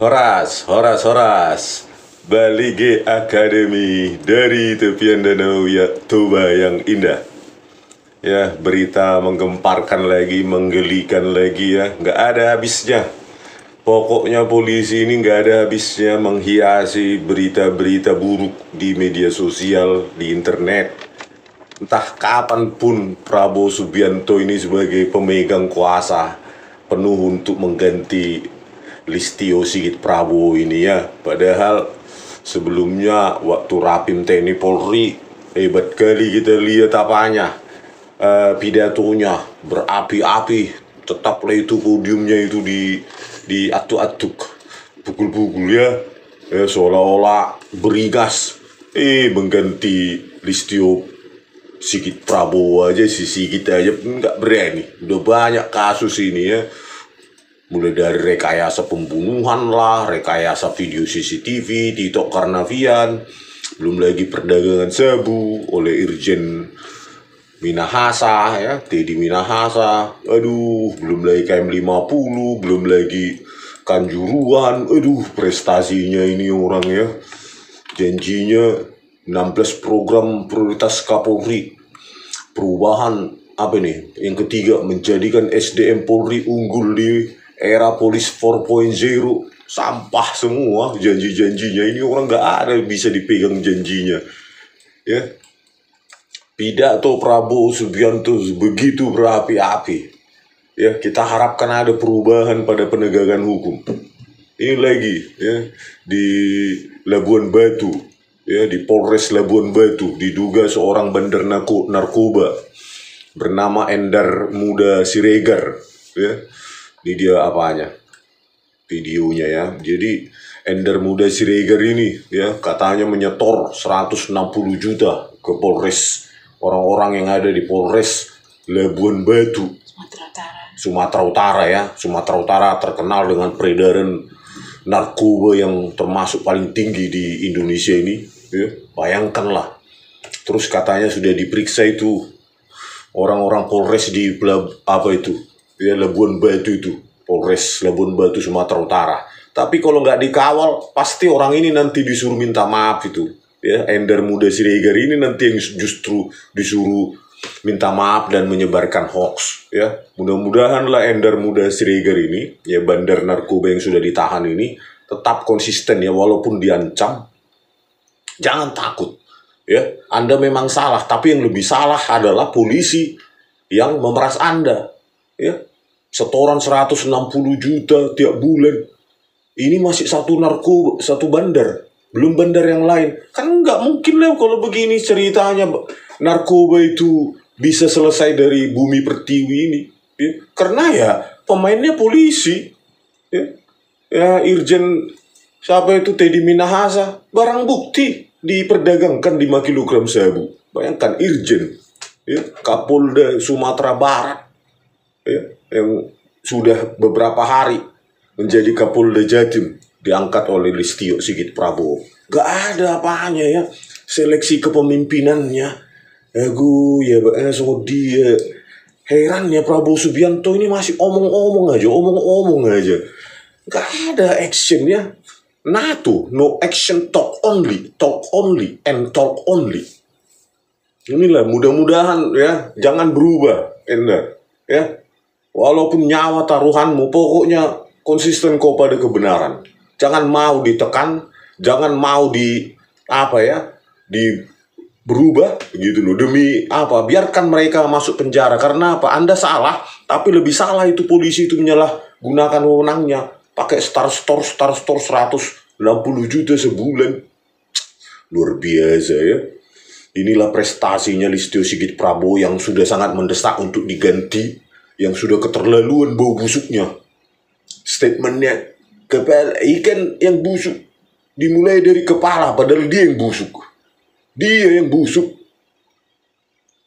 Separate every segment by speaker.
Speaker 1: Horas, horas, horas. Balige Academy dari tepian danau ya Toba yang indah. Ya, berita menggemparkan lagi, menggelikan lagi ya. Nggak ada habisnya. Pokoknya polisi ini nggak ada habisnya menghiasi berita-berita buruk di media sosial, di internet. Entah kapanpun Prabowo Subianto ini sebagai pemegang kuasa penuh untuk mengganti Listio Sigit Prabowo ini ya. Padahal sebelumnya waktu Rapim TNI Polri hebat kali kita lihat apanya, pidatonya berapi-api, tetaplah itu podiumnya itu diatuk-atuk, pukul-pukul ya, seolah-olah beringas mengganti Listio Sigit Prabowo aja, si Sigit aja nggak berani. Udah banyak kasus ini ya, mulai dari rekayasa pembunuhan lah, rekayasa video CCTV, Tito Karnavian, belum lagi perdagangan sabu oleh Irjen Minahasa ya, Teddy Minahasa, aduh, belum lagi KM50, belum lagi Kanjuruhan, aduh, prestasinya ini orang ya, janjinya 16 program prioritas Kapolri, perubahan apa nih, yang ketiga menjadikan SDM Polri unggul di era Polis 4.0, sampah semua janji-janjinya ini, orang nggak ada bisa dipegang janjinya ya. Pidato Prabowo Subianto begitu berapi-api ya, kita harapkan ada perubahan pada penegakan hukum. Ini lagi ya, di Labuan Batu ya, di Polres Labuan Batu diduga seorang bandar narkoba bernama Endar Muda Siregar ya. Ini dia apanya, videonya ya. Jadi Endar Muda Siregar ini ya, katanya menyetor 160 juta ke Polres, orang-orang yang ada di Polres Labuan Batu, Sumatera Utara ya. Sumatera Utara terkenal dengan peredaran narkoba yang termasuk paling tinggi di Indonesia ini ya. Bayangkanlah. Terus katanya sudah diperiksa itu orang-orang Polres di apa itu ya, Labuan Batu itu, Polres Labuan Batu Sumatera Utara. Tapi kalau nggak dikawal, pasti orang ini nanti disuruh minta maaf itu ya. Endar Muda Siregar ini nanti yang justru disuruh minta maaf dan menyebarkan hoax ya. Mudah-mudahan lah Endar Muda Siregar ini ya, bandar narkoba yang sudah ditahan ini tetap konsisten ya, walaupun diancam. Jangan takut ya, Anda memang salah, tapi yang lebih salah adalah polisi yang memeras Anda ya. Setoran 160 juta tiap bulan, ini masih satu narkoba, satu bandar, belum bandar yang lain. Kan nggak mungkin lah kalau begini ceritanya narkoba itu bisa selesai dari bumi pertiwi ini ya. Karena ya pemainnya polisi ya, Irjen siapa itu, Teddy Minahasa, barang bukti diperdagangkan 5 kilogram sabu. Bayangkan Irjen ya, Kapolda Sumatera Barat ya, yang sudah beberapa hari menjadi Kapolda Jatim, diangkat oleh Listio Sigit Prabowo. Gak ada apanya ya, seleksi kepemimpinannya ya so dia. Heran ya, Prabowo Subianto ini masih omong-omong aja, gak ada action ya. NATO, no action, talk only, and talk only. Inilah, mudah-mudahan ya, jangan berubah Endar ya. Walaupun nyawa taruhanmu, pokoknya konsisten kau pada kebenaran. Jangan mau ditekan, jangan mau berubah gitu loh. Demi apa? Biarkan mereka masuk penjara. Karena apa? Anda salah, tapi lebih salah itu polisi itu menyalahgunakan wewenangnya, pakai star store 160 juta sebulan. Luar biasa ya. Inilah prestasinya Listio Sigit Prabowo yang sudah sangat mendesak untuk diganti, yang sudah keterlaluan bau busuknya. Statementnya, kepala ikan yang busuk dimulai dari kepala, padahal dia yang busuk. Dia yang busuk.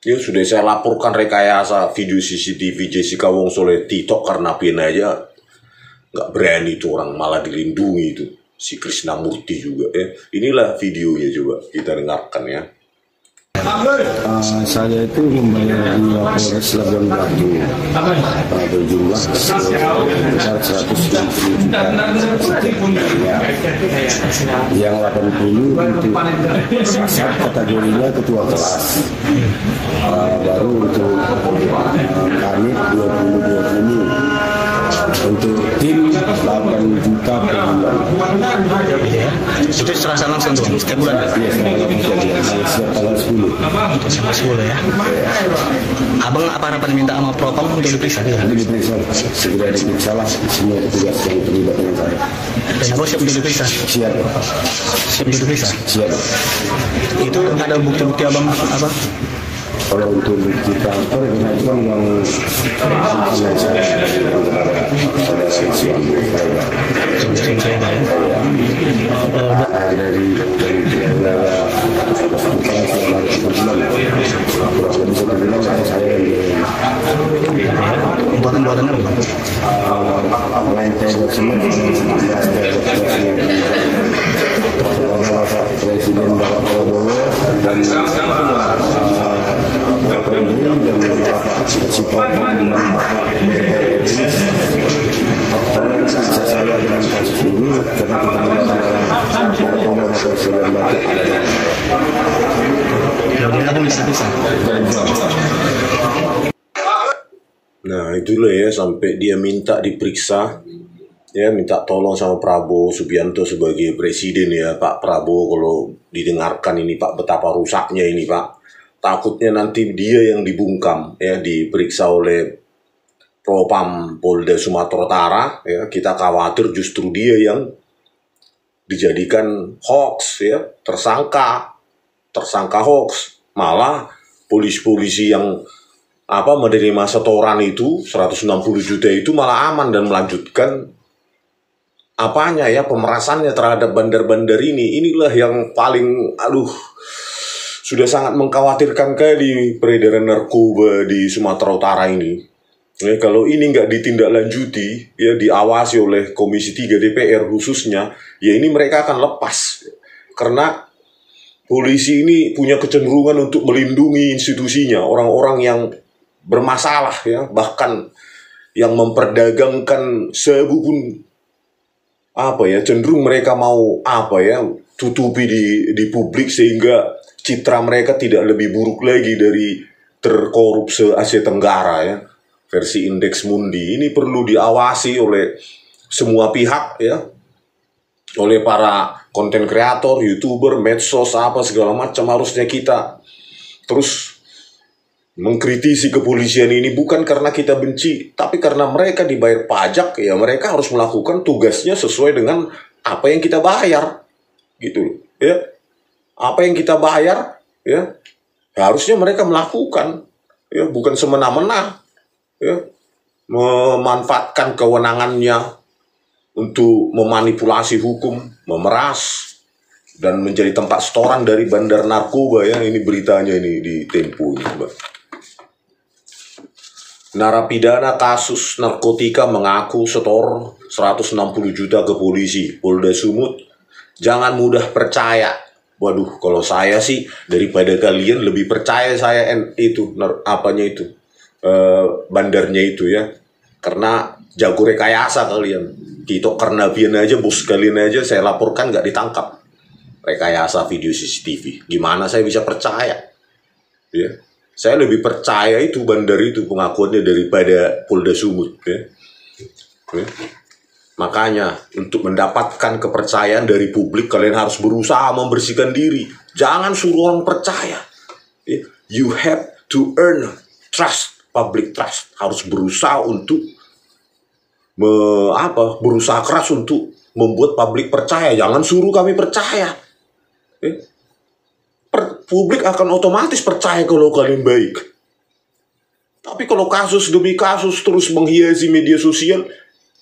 Speaker 1: Ya sudah saya laporkan rekayasa video CCTV Jessica Wongso oleh Tito Karnavian aja nggak berani tuh orang, malah dilindungi itu si Krisnamurti juga ya. Inilah videonya, coba kita dengarkan ya.
Speaker 2: Saya itu membayar di Polres Labuan Batu berjumlah sekitar 120 juta. Yang 80 untuk kasat kategorinya ketua kelas, baru untuk kami 20 untuk tim 8 juta per bulan.
Speaker 3: Itu serasa langsung tuh setiap bulan?
Speaker 2: Iya, setiap tanggal 10.
Speaker 3: Sampai 10 ya. Abang apa harapan minta sama propam untuk diperiksa?
Speaker 2: Nanti diperiksa, segera diperiksa lah semua petugas yang terlibat dengan saya.
Speaker 3: Dan abang siap untuk diperiksa?
Speaker 2: Siap.
Speaker 3: Siap untuk diperiksa?
Speaker 2: Siap.
Speaker 3: Itu ada bukti-bukti abang apa?
Speaker 2: Kalau untuk bukti transfer itu kan yang
Speaker 3: buatan-buatan apa?
Speaker 2: Presiden Bapak Prabowo dan saya dengan kasus ini karena
Speaker 1: Nah itulah ya, sampai dia minta diperiksa, ya minta tolong sama Prabowo Subianto sebagai presiden ya. Pak Prabowo kalau didengarkan ini Pak, betapa rusaknya ini Pak. Takutnya nanti dia yang dibungkam ya, diperiksa oleh Propam Polda Sumatera Utara ya. Kita khawatir justru dia yang dijadikan hoax ya, tersangka hoax. Malah polisi-polisi yang menerima setoran itu 160 juta itu malah aman dan melanjutkan pemerasannya terhadap bandar-bandar ini. Inilah yang paling sudah sangat mengkhawatirkan kali peredaran narkoba di Sumatera Utara ini. Ya, kalau ini nggak ditindaklanjuti, ya diawasi oleh Komisi 3 DPR khususnya, ya ini mereka akan lepas. Karena polisi ini punya kecenderungan untuk melindungi institusinya, orang-orang yang bermasalah ya, bahkan yang memperdagangkan sabu pun cenderung mereka mau tutupi di publik sehingga citra mereka tidak lebih buruk lagi dari terkorup se-Asia Tenggara ya. Versi Indeks Mundi ini perlu diawasi oleh semua pihak ya. Oleh para konten kreator, YouTuber, medsos, segala macam. Harusnya kita terus mengkritisi kepolisian ini bukan karena kita benci, tapi karena mereka dibayar pajak ya, mereka harus melakukan tugasnya sesuai dengan apa yang kita bayar. Gitu ya. Apa yang kita bayar ya harusnya mereka melakukan ya, bukan semena-mena ya, memanfaatkan kewenangannya untuk memanipulasi hukum, memeras dan menjadi tempat setoran dari bandar narkoba ya. Ini beritanya ini di Tempo ini, Mbak. Narapidana kasus narkotika mengaku setor 160 juta ke polisi. Polda Sumut, jangan mudah percaya. Waduh, kalau saya sih daripada kalian lebih percaya saya bandarnya itu ya. Karena jago rekayasa kalian. Tito Karnavian aja, bos kalian aja saya laporkan nggak ditangkap. Rekayasa video CCTV. Gimana saya bisa percaya? Ya. Saya lebih percaya itu bandar itu pengakuannya daripada Polda Sumut ya. Ya. Makanya untuk mendapatkan kepercayaan dari publik kalian harus berusaha membersihkan diri. Jangan suruh orang percaya. You have to earn trust, public trust. Harus berusaha untuk berusaha keras untuk membuat publik percaya. Jangan suruh kami percaya. Publik akan otomatis percaya kalau kalian baik. Tapi kalau kasus demi kasus terus menghiasi media sosial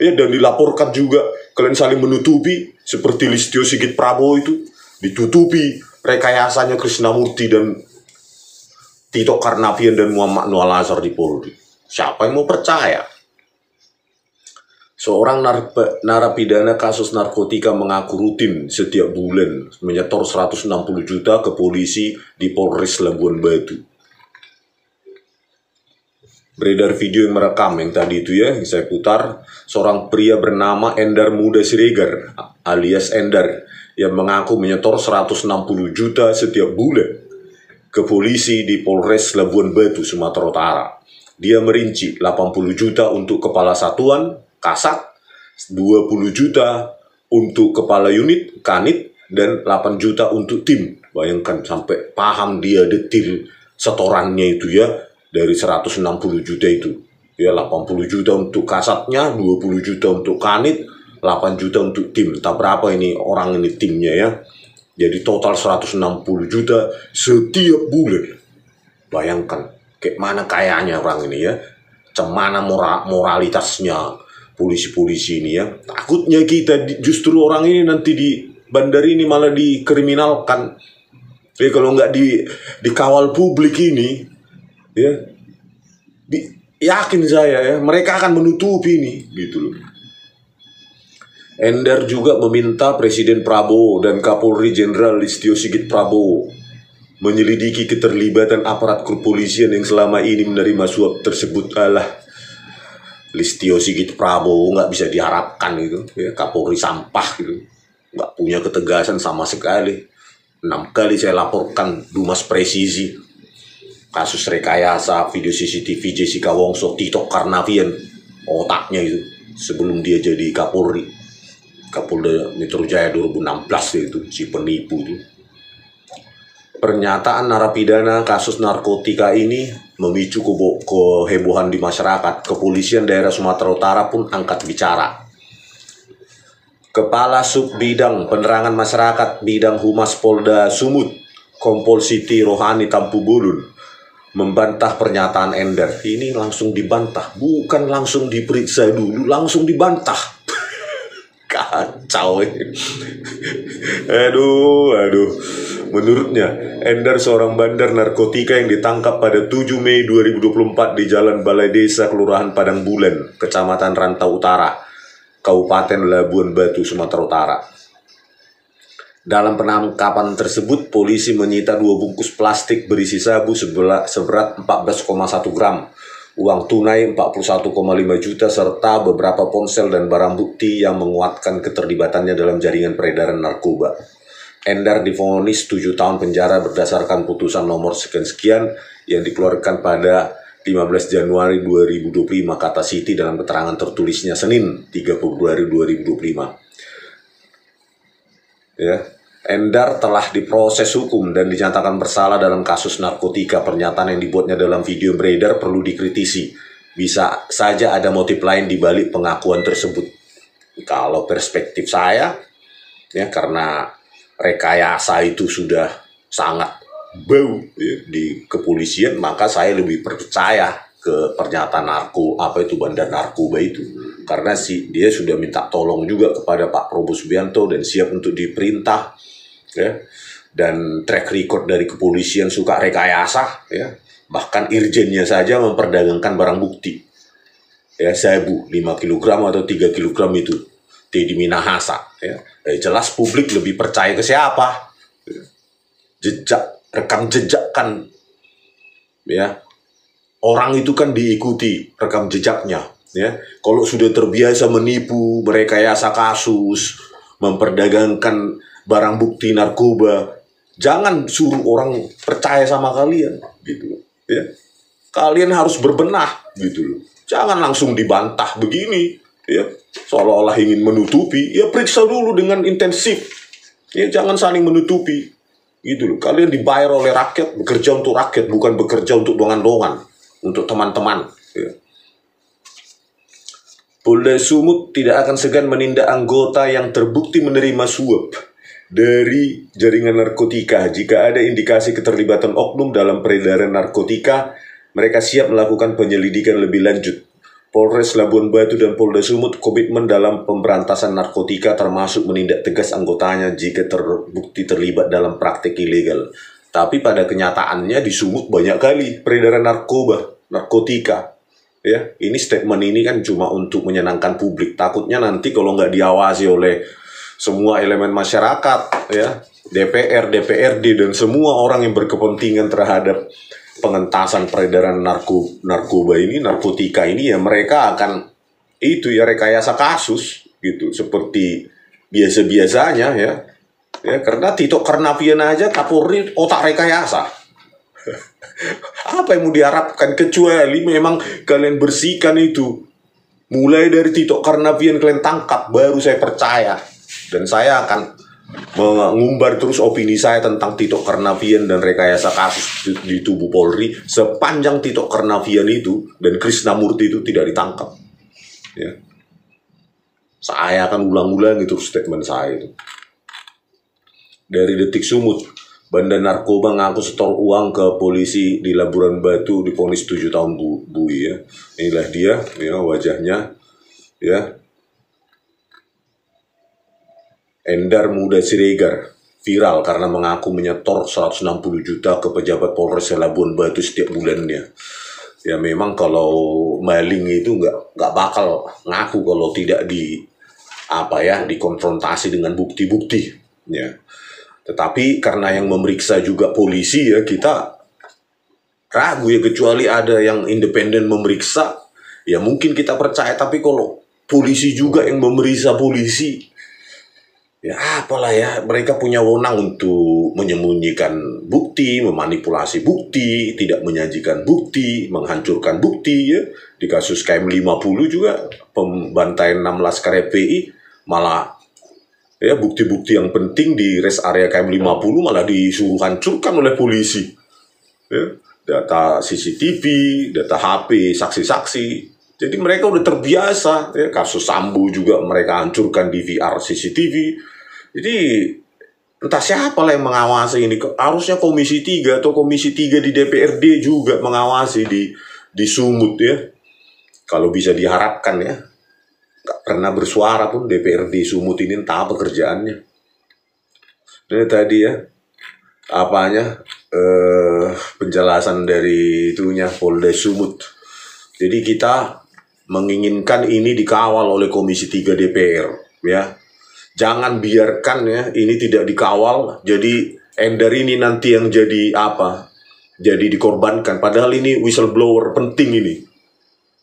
Speaker 1: ya, dan dilaporkan juga kalian saling menutupi, seperti Listio Sigit Prabowo itu ditutupi rekayasanya Krisnamurti dan Tito Karnavian dan Muhammad Nual Azhar di Polri. Siapa yang mau percaya? Seorang narapidana kasus narkotika mengaku rutin setiap bulan menyetor 160 juta ke polisi di Polres Labuan Batu. Beredar video yang merekam yang tadi itu ya, yang saya putar, seorang pria bernama Endar Muda Siregar alias Endar yang mengaku menyetor 160 juta setiap bulan ke polisi di Polres Labuan Batu, Sumatera Utara. Dia merinci 80 juta untuk kepala satuan, Kasat, 20 juta untuk kepala unit, Kanit, dan 8 juta untuk tim. Bayangkan sampai paham dia detil setorannya itu ya, dari 160 juta itu. Ya 80 juta untuk kasatnya, 20 juta untuk Kanit, 8 juta untuk tim. Entah berapa ini orang ini timnya ya. Jadi total 160 juta setiap bulan. Bayangkan, kayak mana kayanya orang ini ya. Cemana moralitasnya polisi-polisi ini ya. Takutnya kita justru orang ini nanti di bandar ini malah dikriminalkan. Jadi kalau nggak dikawal publik ini, ya, yakin saya ya, mereka akan menutupi ini, gitu loh. Endar juga meminta Presiden Prabowo dan Kapolri Jenderal Listio Sigit Prabowo menyelidiki keterlibatan aparat kepolisian yang selama ini menerima suap tersebut. Alah, Listio Sigit Prabowo nggak bisa diharapkan gitu ya, Kapolri sampah gitu, nggak punya ketegasan sama sekali. 6 kali saya laporkan Dumas Presisi kasus rekayasa video CCTV Jessica Wongso, Tito Karnavian, otaknya itu sebelum dia jadi Kapolri, Kapolda Metro Jaya 2016 itu, si penipu itu. Pernyataan narapidana kasus narkotika ini memicu kehebohan di masyarakat. Kepolisian daerah Sumatera Utara pun angkat bicara. Kepala Sub Bidang Penerangan Masyarakat Bidang Humas Polda Sumut, Kompol Siti Rohani Tampu Bulun, membantah pernyataan Endar. Ini langsung dibantah, bukan langsung diperiksa dulu, langsung dibantah. Kacau. Aduh. Menurutnya, Endar seorang bandar narkotika yang ditangkap pada 7 Mei 2024 di Jalan Balai Desa Kelurahan Padang Bulan, Kecamatan Rantau Utara, Kabupaten Labuan Batu, Sumatera Utara. Dalam penangkapan tersebut, polisi menyita 2 bungkus plastik berisi sabu seberat 14,1 gram, uang tunai 41,5 juta, serta beberapa ponsel dan barang bukti yang menguatkan keterlibatannya dalam jaringan peredaran narkoba. Endar divonis 7 tahun penjara berdasarkan putusan nomor sekian-sekian yang dikeluarkan pada 15 Januari 2025, kata Siti dalam keterangan tertulisnya Senin 3 Februari 2025. Ya, Endar telah diproses hukum dan dinyatakan bersalah dalam kasus narkotika. Pernyataan yang dibuatnya dalam video yang beredar perlu dikritisi. Bisa saja ada motif lain di balik pengakuan tersebut. Kalau perspektif saya, ya, karena rekayasa itu sudah sangat bau ya, di kepolisian, maka saya lebih percaya ke pernyataan bandar narkoba itu, karena dia sudah minta tolong juga kepada Pak Prabowo Subianto dan siap untuk diperintah ya, dan track record dari kepolisian suka rekayasa ya, bahkan irjennya saja memperdagangkan barang bukti ya, sabu 5 kg atau 3 kg itu Teddy Minahasa ya. Jelas publik lebih percaya ke siapa? Rekam jejak kan ya, orang itu kan diikuti rekam jejaknya ya. Kalau sudah terbiasa menipu, merekayasa kasus, memperdagangkan barang bukti narkoba, jangan suruh orang percaya sama kalian gitu ya. Kalian harus berbenah gitu loh. Jangan langsung dibantah begini ya, seolah-olah ingin menutupi. Ya periksa dulu dengan intensif ya, jangan saling menutupi gitu loh. Kalian dibayar oleh rakyat, bekerja untuk rakyat, bukan bekerja untuk dongan-dongan, untuk teman-teman ya. Polda Sumut tidak akan segan menindak anggota yang terbukti menerima suap dari jaringan narkotika. Jika ada indikasi keterlibatan oknum dalam peredaran narkotika, mereka siap melakukan penyelidikan lebih lanjut. Polres Labuan Batu dan Polda Sumut komitmen dalam pemberantasan narkotika, termasuk menindak tegas anggotanya jika terbukti terlibat dalam praktik ilegal. Tapi pada kenyataannya di Sumut banyak kali peredaran narkotika Ya, ini statement ini kan cuma untuk menyenangkan publik. Takutnya nanti kalau nggak diawasi oleh semua elemen masyarakat, ya, DPR, DPRD, dan semua orang yang berkepentingan terhadap pengentasan peredaran narkoba ini, narkotika ini, ya mereka akan itu ya rekayasa kasus gitu, seperti biasa-biasanya ya. Ya, karena Tito Karnavian aja Kapolri otak rekayasa. Apa yang mau diharapkan kecuali memang kalian bersihkan itu. Mulai dari Tito Karnavian kalian tangkap, baru saya percaya. Dan saya akan mengumbar terus opini saya tentang Tito Karnavian dan rekayasa kasus di tubuh Polri sepanjang Tito Karnavian itu dan Krisnamurti itu tidak ditangkap. Ya. Saya akan ulang-ulang itu statement saya itu. Dari Detik Sumut, bandar narkoba ngaku setor uang ke polisi di Labuan Batu divonis 7 tahun bui ya. Inilah dia ya wajahnya ya. Endar Muda Siregar viral karena mengaku menyetor 160 juta ke pejabat Polres Labuan Batu setiap bulannya. Ya memang kalau maling itu nggak bakal ngaku kalau tidak dikonfrontasi dengan bukti-bukti ya. Tetapi karena yang memeriksa juga polisi ya, kita ragu ya, kecuali ada yang independen memeriksa ya mungkin kita percaya. Tapi kalau polisi juga yang memeriksa polisi ya apalah ya, mereka punya wewenang untuk menyembunyikan bukti, memanipulasi bukti, tidak menyajikan bukti, menghancurkan bukti ya. Di kasus KM50 juga pembantaian 6 laskar FPI malah ya bukti-bukti yang penting di rest area KM50 malah disuruh hancurkan oleh polisi. Ya, data CCTV, data HP, saksi-saksi. Jadi mereka udah terbiasa. Ya, kasus Sambo juga mereka hancurkan di VR CCTV. Jadi entah siapa lah yang mengawasi ini. Harusnya Komisi 3 atau Komisi 3 di DPRD juga mengawasi di Sumut ya. Kalau bisa diharapkan ya. Gak pernah bersuara pun DPRD Sumut ini, entah pekerjaannya. Ini tadi ya penjelasan dari itunya Polda Sumut. Jadi kita menginginkan ini dikawal oleh Komisi 3 DPR ya. Jangan biarkan ya ini tidak dikawal. Jadi Endar ini nanti yang jadi jadi dikorbankan. Padahal ini whistleblower penting ini.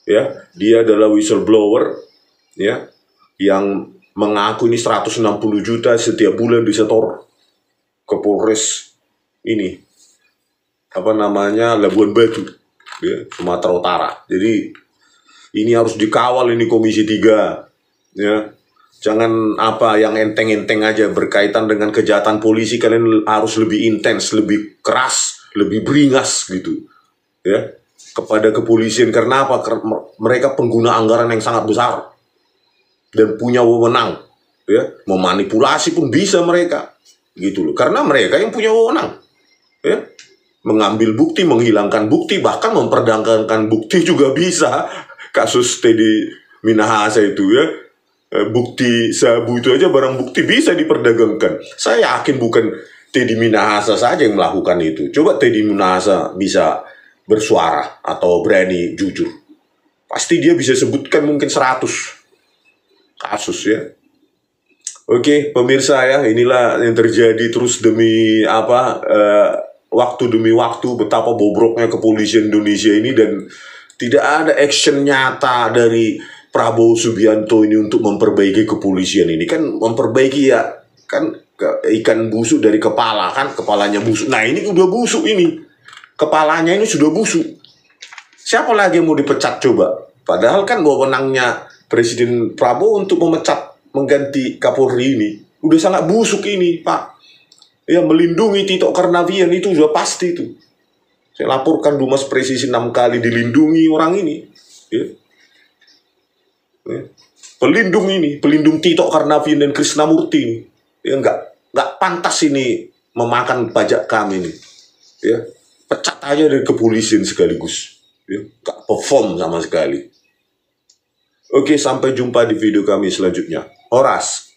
Speaker 1: Ya, dia adalah whistleblower ya yang mengaku ini 160 juta setiap bulan disetor ke Polres ini Labuan Batu ya, Sumatera Utara. Jadi ini harus dikawal ini Komisi 3 ya. Jangan yang enteng-enteng aja berkaitan dengan kejahatan polisi. Kalian harus lebih intens, lebih keras, lebih beringas gitu ya kepada kepolisian. Karena apa? Mereka pengguna anggaran yang sangat besar dan punya wewenang ya, memanipulasi pun bisa mereka gitu loh, karena mereka yang punya wewenang ya, mengambil bukti, menghilangkan bukti, bahkan memperdagangkan bukti juga bisa. Kasus Teddy Minahasa itu ya, bukti sabu itu aja barang bukti bisa diperdagangkan. Saya yakin bukan Teddy Minahasa saja yang melakukan itu. Coba Teddy Minahasa bisa bersuara atau berani jujur, pasti dia bisa sebutkan mungkin 100 kasus ya. Oke, pemirsa ya, inilah yang terjadi terus demi waktu demi waktu, betapa bobroknya kepolisian Indonesia ini, dan tidak ada action nyata dari Prabowo Subianto ini untuk memperbaiki kepolisian ini. Kan memperbaiki ya, kan ikan busuk dari kepala, kan kepalanya busuk. Nah ini udah busuk ini, kepalanya ini sudah busuk. Siapa lagi yang mau dipecat coba? Padahal kan wewenangnya Presiden Prabowo untuk mengganti Kapolri ini udah sangat busuk ini, Pak. Ya, melindungi Tito Karnavian itu sudah pasti itu. Saya laporkan Dumas Presisi 6 kali dilindungi orang ini. Ya. Ya. Pelindung Tito Karnavian dan Krisnamurti ini. Ya, nggak pantas ini memakan pajak kami ini. Ya, pecat aja dari kepolisian sekaligus. Ya, nggak perform sama sekali. Oke, sampai jumpa di video kami selanjutnya. Horas.